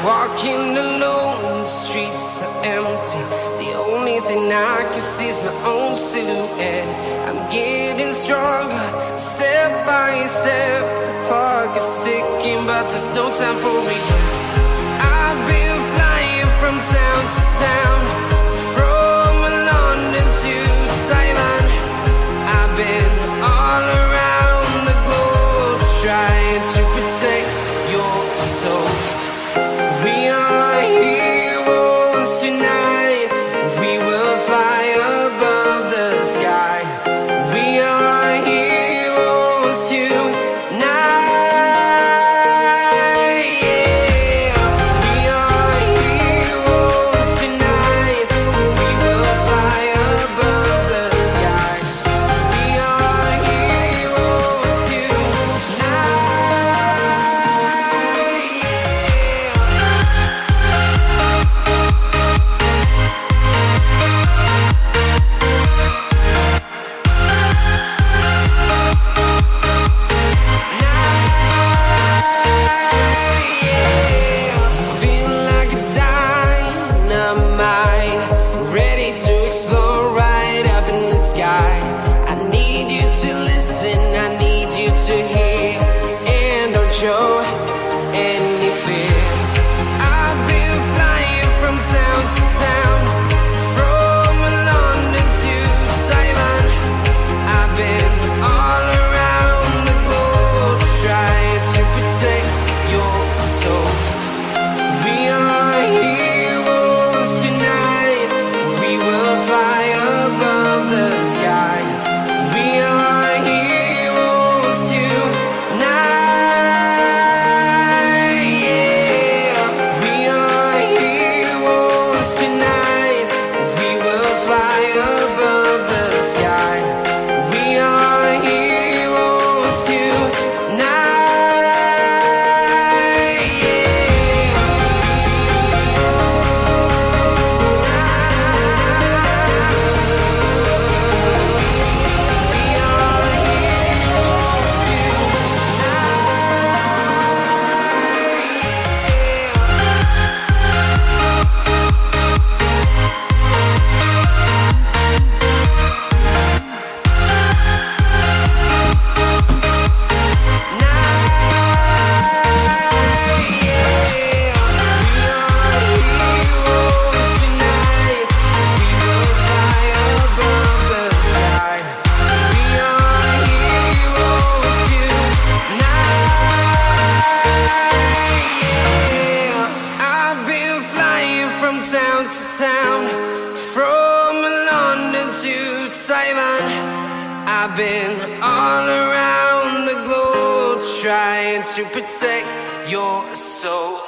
Walking alone, the streets are empty. The only thing I can see is my own silhouette. I'm getting stronger, step by step. The clock is ticking, but there's no time for regrets. I've been flying from town to town, from London to Taiwan. I've been all around the globe, trying to protect your soul. We are heroes tonight. We will fly above the sky. We are heroes tonight. Show any fear. I've been flying from town to town, from London to Taiwan. I've been all around the globe, trying to protect your soul. We are heroes tonight. We will fly above the sky. We are heroes tonight. Town to town, from London to Taiwan. I've been all around the globe, trying to protect your soul.